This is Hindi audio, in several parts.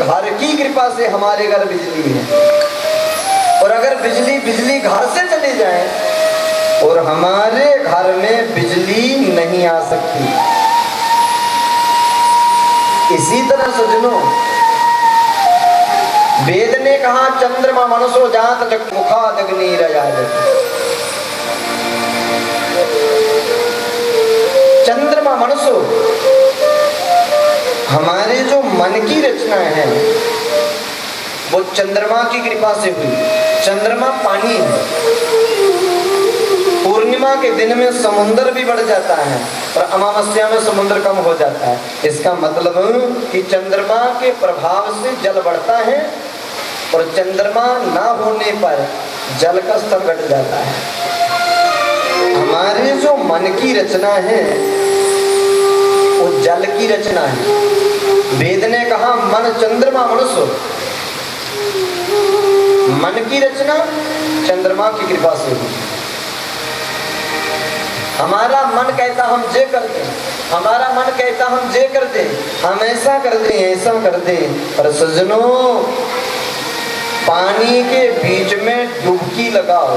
घर की कृपा से हमारे घर बिजली है। और अगर बिजली घर से चली जाए और हमारे घर में बिजली नहीं आ सकती। इसी तरह सज्जनों, वेद ने कहा चंद्रमा मनसो जात मुखादग्नि रजायत। चंद्रमा मनसो, हमारे जो मन की रचना है वो चंद्रमा की कृपा से हुई। चंद्रमा पानी है। पूर्णिमा के दिन में समुद्र भी बढ़ जाता है और अमावस्या में समुद्र कम हो जाता है। इसका मतलब कि चंद्रमा के प्रभाव से जल बढ़ता है और चंद्रमा ना होने पर जल का स्तर घट जाता है। हमारे जो मन की रचना है वो जल की रचना है। वेद ने कहा मन चंद्रमा मनुष्य, मन की रचना चंद्रमा की कृपा से हुई। हमारा मन कहता हम जे करते, हमारा मन कहता हम जे करते, हम ऐसा करते ऐसा करते। पर सज्जनों, पानी के बीच में डुबकी लगाओ,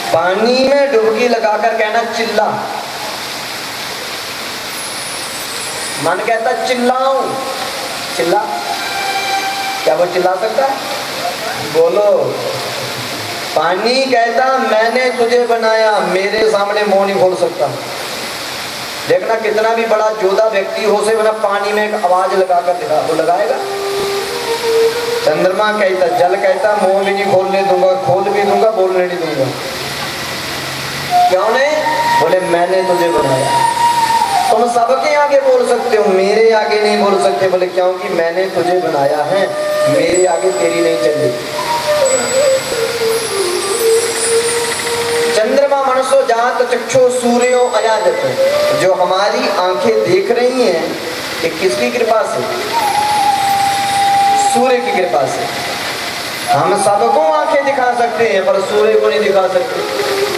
पानी में डुबकी लगाकर कहना चिल्ला। मन कहता चिल्लाऊं, चिल्ला। क्या वो चिल्ला सकता है? बोलो। पानी कहता मैंने तुझे बनाया, मेरे सामने मुंह नहीं खोल सकता। देखना कितना भी बड़ा जोधा व्यक्ति हो से बना पानी में एक आवाज लगाकर दिखा, वो लगाएगा। चंद्रमा कहता, जल कहता मुंह भी नहीं खोलने दूंगा, खोल भी दूंगा, बोलने नहीं दूंगा। क्यों नहीं? बोले मैंने तुझे बनाया। तुम सबके आगे बोल सकते हो, मेरे आगे नहीं बोल सकते। बोले क्योंकि मैंने तुझे बनाया है, मेरे आगे तेरी नहीं चलेगी। चंद्रमा मनसो जात चक्षु सूर्यो अयाजत। जो हमारी आंखें देख रही हैं ये किसकी कृपा से? सूर्य की कृपा से। हम सबको आंखें दिखा सकते हैं पर सूर्य को नहीं दिखा सकते।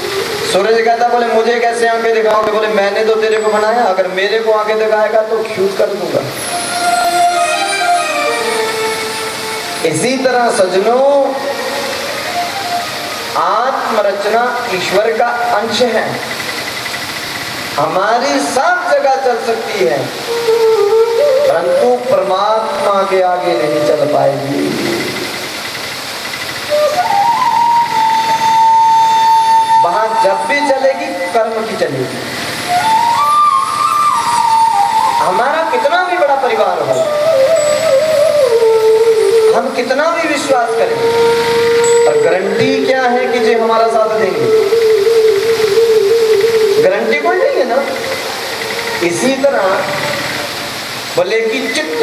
सूरज कहता बोले मुझे कैसे आंखें दिखाओगे? बोले मैंने तो तेरे को बनाया, अगर मेरे को आंखें दिखाएगा तो फ्यूज कर दूंगा। इसी तरह सज्जनों, आत्मरचना ईश्वर का अंश है। हमारी सब जगह चल सकती है परंतु परमात्मा के आगे नहीं चल पाएगी। वहां जब भी चलेगी कर्म की चलेगी। हमारा कितना भी बड़ा परिवार हो, हम कितना भी विश्वास करें, पर गारंटी क्या है कि जो हमारा साथ देंगे? गारंटी कोई नहीं है ना। इसी तरह बोले कि चित्त,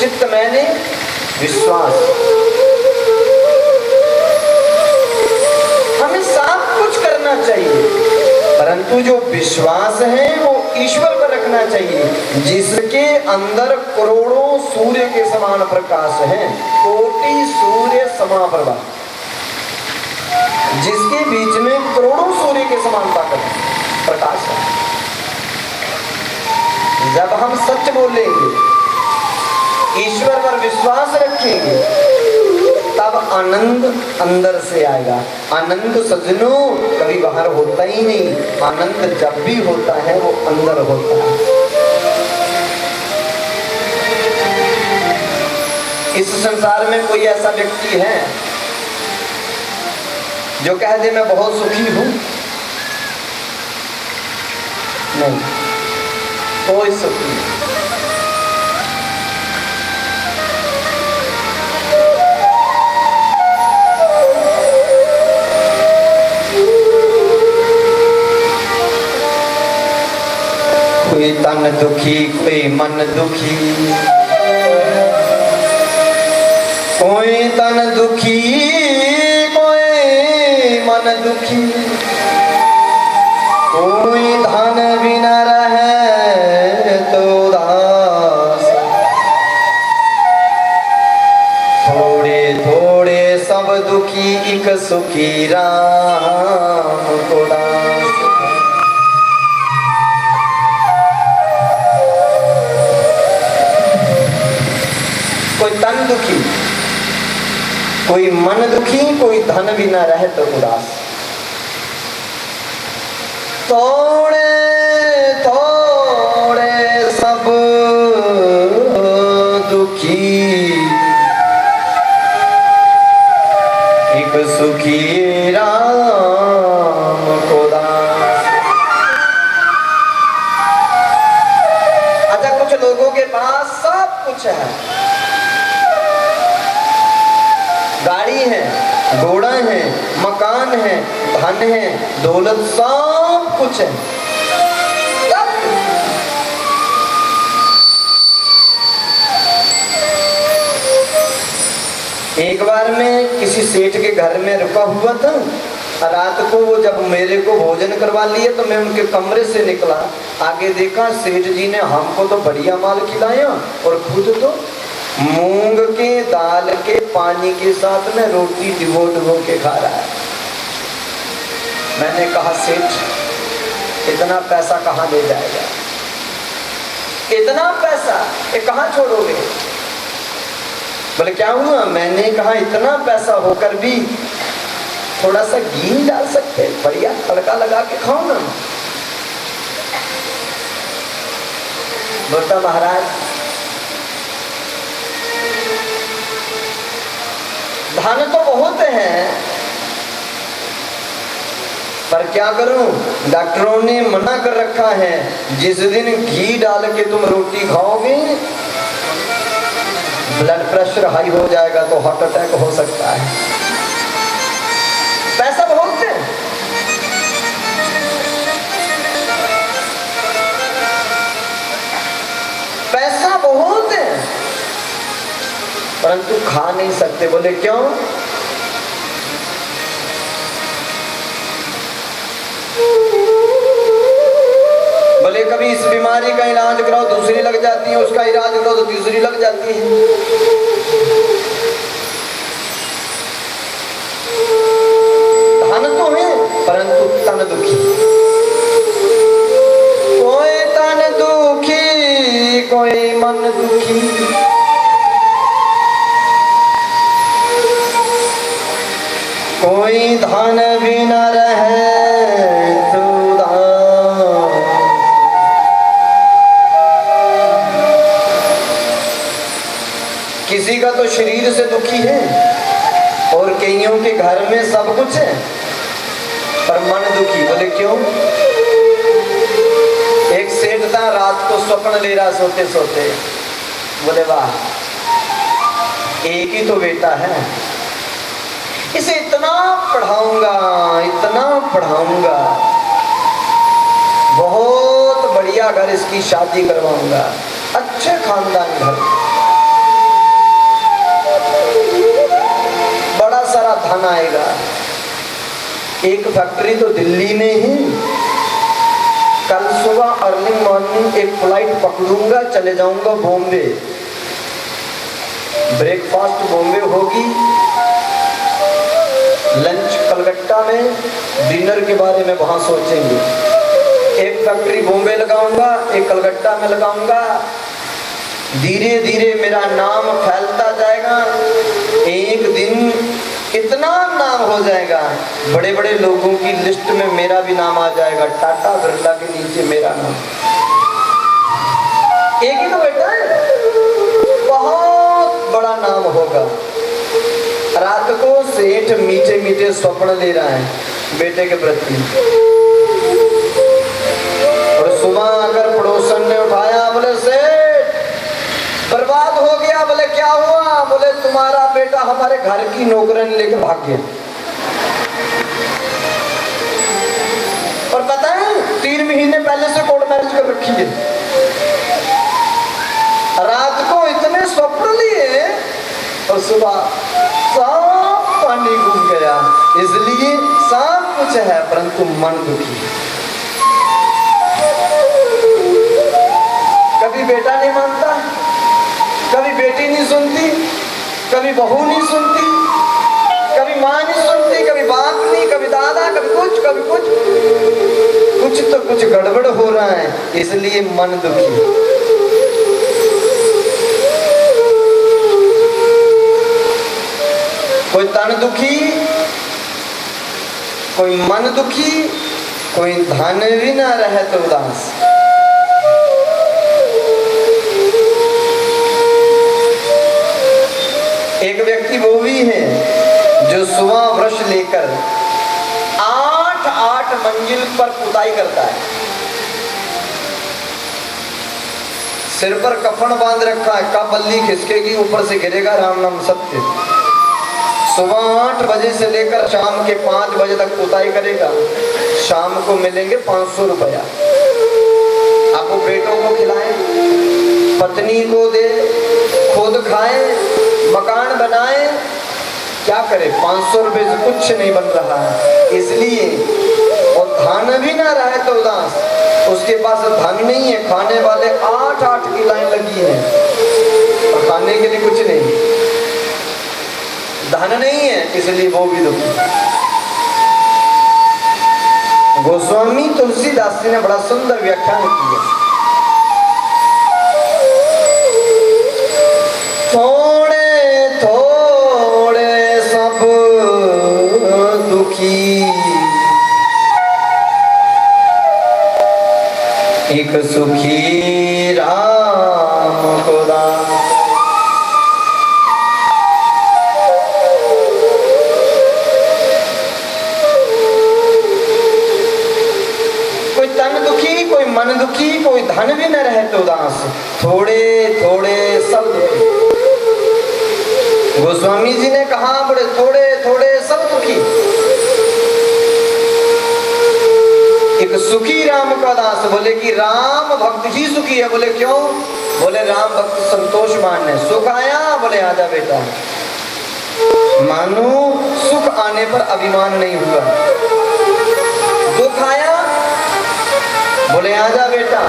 चित्त मैंने विश्वास। हमें सब कुछ करना चाहिए परंतु जो विश्वास है वो ईश्वर पर रखना चाहिए, जिसके अंदर करोड़ों सूर्य के समान प्रकाश है, कोटि सूर्य समाप्रभा, जिसके बीच में करोड़ों सूर्य के समान ताकत प्रकाश है। जब हम सच बोलेंगे, ईश्वर पर विश्वास रखेंगे, तब आनंद अंदर से आएगा। आनंद सज्जनों कभी बाहर होता ही नहीं, आनंद जब भी होता है वो अंदर होता है। इस संसार में कोई ऐसा व्यक्ति है जो कह दे मैं बहुत सुखी हूं? नहीं, कोई सुखी नहीं। कोई तन दुखी, कोई मन दुखी, कोई तन दुखी, कोई मन दुखी, कोई धन बिना रहे तो उदास, थोड़े थोड़े सब दुखी, एक सुखी राम को दास। कोई मन दुखी, कोई धन भी न रहे तो उदास। थोड़े थोड़े सब दुखी, एक सुखी राम को दास। अच्छा, कुछ लोगों के पास सब कुछ है, गाड़ी है, घोड़ा है, मकान है, धन है, दौलत, सब कुछ है। एक बार मैं किसी सेठ के घर में रुका हुआ था। रात को वो जब मेरे को भोजन करवा लिए तो मैं उनके कमरे से निकला, आगे देखा सेठ जी ने हमको तो बढ़िया माल खिलाया और खुद तो मूंग के दाल के पानी के साथ में रोटी डिबो डिबो के खा रहा है। मैंने कहा सेठ इतना पैसा कहाँ ले जाएगा, इतना पैसा ये कहाँ छोड़ोगे? बोले क्या हुआ? मैंने कहा इतना पैसा होकर भी थोड़ा सा घी डाल सकते, बढ़िया तड़का लगा के खाओ ना। बोलता महाराज धन तो बहुत है पर क्या करूं, डॉक्टरों ने मना कर रखा है जिस दिन घी डाल के तुम रोटी खाओगे ब्लड प्रेशर हाई हो जाएगा तो हार्ट अटैक हो सकता है। पैसा बहुत है, पैसा बहुत है परंतु खा नहीं सकते। बोले क्यों? बोले कभी इस बीमारी का इलाज कराओ दूसरी लग जाती है, उसका इलाज कराओ तो तीसरी लग जाती है। धन तो है परंतु तन दुखी, कोई तन दुखी कोई मन दुखी। कोई धन भी न रहे तो किसी का तो शरीर से दुखी है और कईयों के घर में सब कुछ है पर मन दुखी। बोले क्यों? एक सेठ था रात को स्वप्न ले रहा सोते सोते। बोले वाह एक ही तो बेटा है, इसे इतना पढ़ाऊंगा, बहुत बढ़िया घर इसकी शादी करवाऊंगा, अच्छे खानदान घर, बड़ा सारा धन आएगा। एक फैक्ट्री तो दिल्ली में ही, कल सुबह अर्ली मॉर्निंग एक फ्लाइट पकड़ूंगा, चले जाऊंगा बॉम्बे, ब्रेकफास्ट बॉम्बे होगी, लंच कलकत्ता में, डिनर के बारे में वहां सोचेंगे। एक फैक्ट्री बॉम्बे लगाऊंगा, एक कलकत्ता में लगाऊंगा, धीरे धीरे मेरा नाम फैलता जाएगा। एक दिन इतना नाम हो जाएगा बड़े बड़े लोगों की लिस्ट में मेरा भी नाम आ जाएगा, टाटा बिरला के नीचे मेरा नाम। एक ही तो बेटा है, बहुत बड़ा नाम होगा। रात को सेठ मीठे मीठे स्वप्न ले रहा है बेटे के प्रति और सुबह अगर पड़ोसन ने उठाया, बोले सेठ बर्बाद हो गया। बोले क्या हुआ? बोले तुम्हारा बेटा हमारे घर की नौकरानी लेकर भाग गया। और पता है 3 महीने पहले से कोर्ट मैरिज कर रखी है। रात को इतने स्वप्न लिए और सुबह सब पानी घूम गया। इसलिए सब कुछ है परंतु मन दुखी। कभी बेटा नहीं मानता, कभी बेटी नहीं सुनती, कभी बहू नहीं सुनती, कभी माँ नहीं सुनती, कभी बाप नहीं, कभी दादा, कभी कुछ तो कुछ गड़बड़ हो रहा है, इसलिए मन दुखी। कोई तन दुखी, कोई मन दुखी, कोई धन भी ना रहे तो उदास। एक व्यक्ति वो भी है जो सुबह ब्रश लेकर 8 मंजिल पर पुताई करता है, सिर पर कफन बांध रखा है, कब बल्ली खिसकेगी ऊपर से गिरेगा राम नाम सत्य। सुबह 8 बजे से लेकर शाम के 5 बजे तक पुताई करेगा, शाम को मिलेंगे 500 रुपया। आप वो बेटों को खिलाए, पत्नी को दे, खुद खाए, मकान बनाए, क्या करे, 500 रुपए से कुछ नहीं बन रहा है। इसलिए और धन भी ना रहे तो उदास, उसके पास धन नहीं है, खाने वाले 8 की लाइन लगी है और खाने के लिए कुछ नहीं, धन नहीं है, इसलिए वो भी दुखी। गोस्वामी तुलसीदास जी ने बड़ा सुंदर व्याख्यान किया। थोड़े थोड़े सब दुखी, एक सुखी राम को दास। कोई तन दुखी, कोई मन दुखी, कोई धन भी न रहे तो उदास, थोड़े थोड़े सब दुखी। गोस्वामी जी ने कहा बड़े थोड़े थोड़े सब दुखी, एक सुखी राम का दास। बोले कि राम भक्त ही सुखी है। बोले क्यों? बोले राम भक्त संतोष मान है। सुख आया, बोले आजा बेटा। मानो सुख आने पर अभिमान नहीं हुआ। दुख आया, बोले आजा बेटा।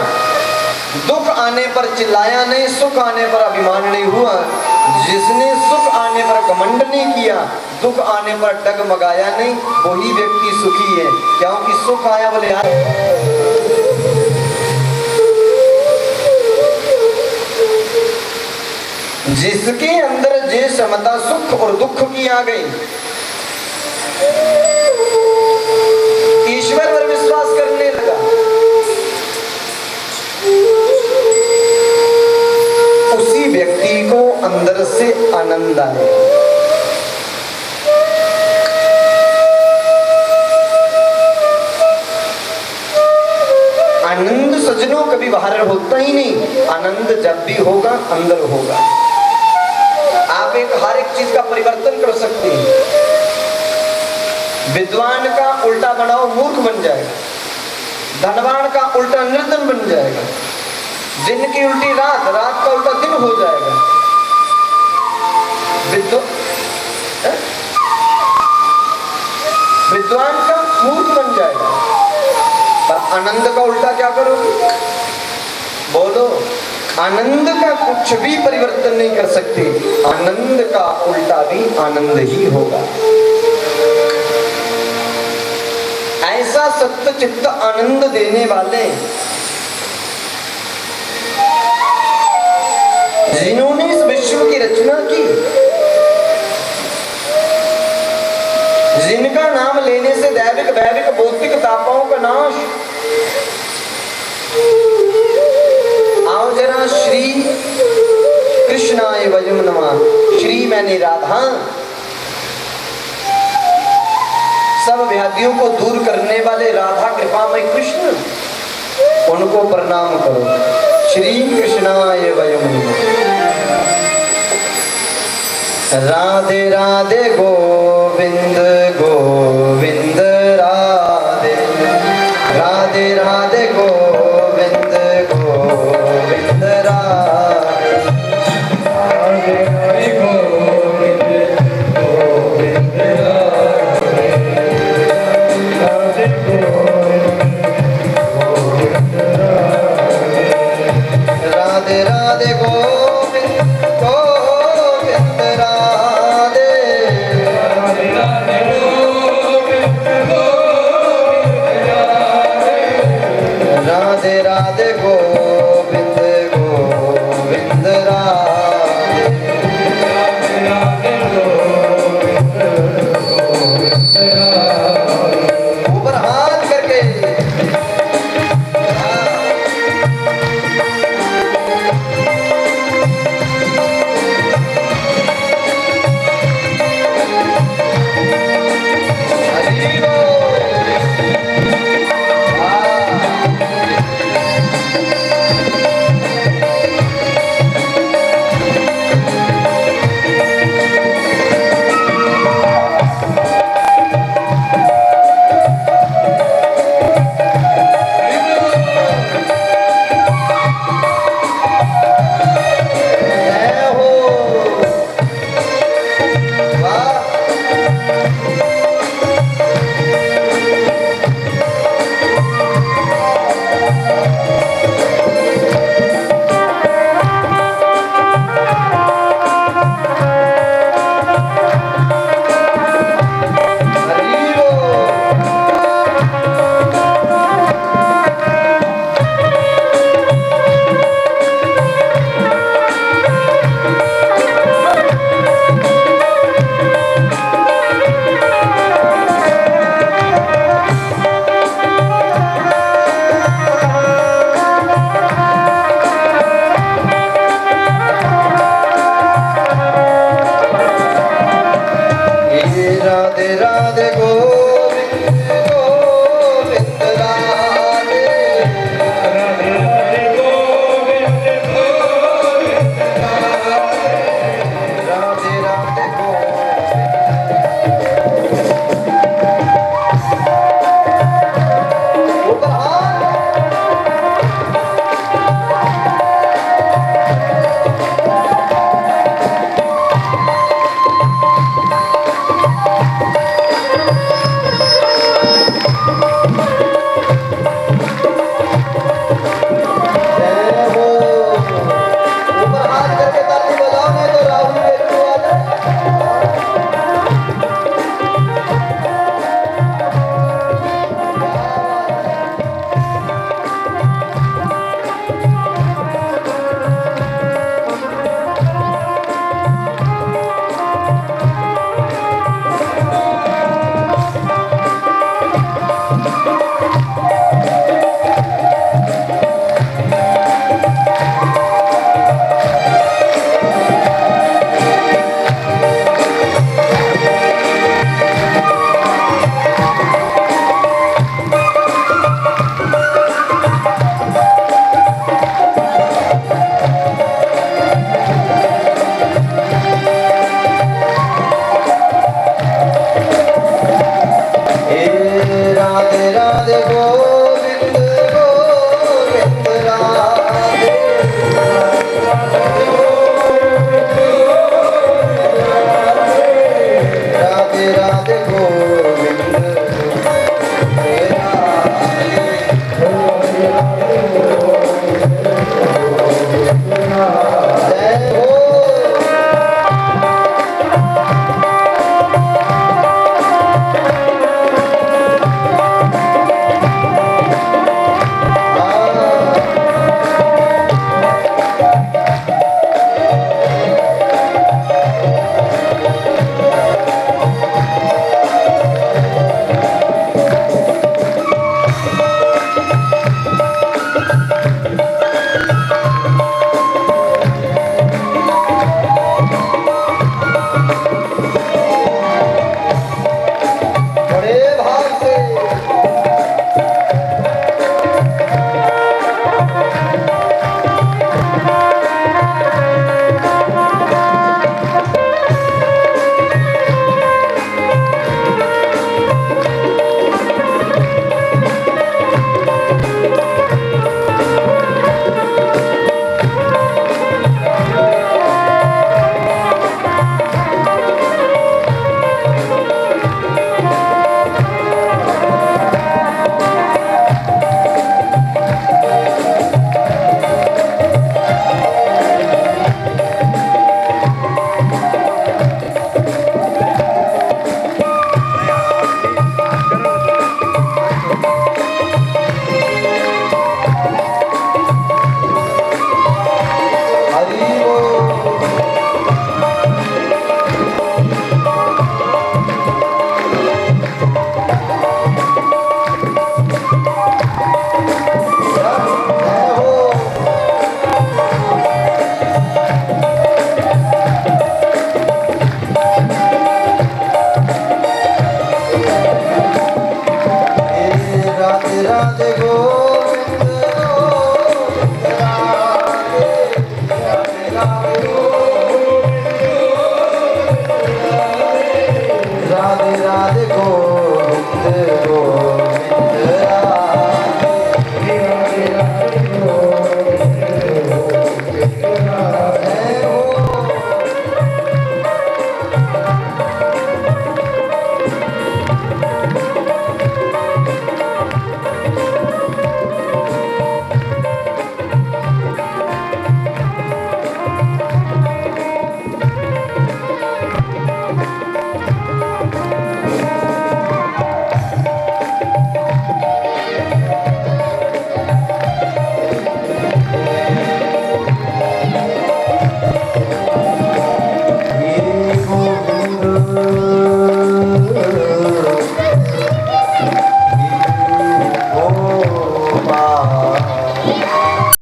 दुख आने पर चिल्लाया नहीं, सुख आने पर अभिमान नहीं हुआ। जिसने सुख आने पर घमंड नहीं किया, दुख आने पर डगमगाया नहीं, वही व्यक्ति सुखी है। क्योंकि सुख आया, बोले जिसके अंदर जे समता सुख और दुख की आ गई, ईश्वर पर विश्वास करने लगा, उसी व्यक्ति को अंदर से आनंद आए। आनंद सजनों कभी बाहर होता ही नहीं, आनंद जब भी होगा अंदर होगा। आप हर एक चीज का परिवर्तन कर सकते हैं। विद्वान का उल्टा बनाओ मूर्ख बन जाएगा, धनवान का उल्टा निर्धन बन जाएगा, दिन की उल्टी रात, रात का उल्टा दिन हो जाएगा। विद्वान का मूर्ख बन जाएगा, पर आनंद का उल्टा क्या करोगे? बोलो। आनंद का कुछ भी परिवर्तन नहीं कर सकते, आनंद का उल्टा भी आनंद ही होगा। ऐसा सत्य चित्त आनंद देने वाले जिन्होंने इस विश्व की रचना की, जिनका नाम लेने से दैविक वैविक भौतिक तापों का नाश। आओ जरा श्री कृष्णाय वयम नमः। श्री मैंने राधा, सब व्याधियों को दूर करने वाले राधा कृपामय कृष्ण, उनको प्रणाम करो। श्री कृष्णाय वयम नमः। राधे राधे गोविंद गोविंद राधे, राधे राधे गोविंद गोविंद राधे, राधे राधे गोविंद गोविंद राधे, राधे गोविंद गोविंद राधे, राधे राधे गोविंद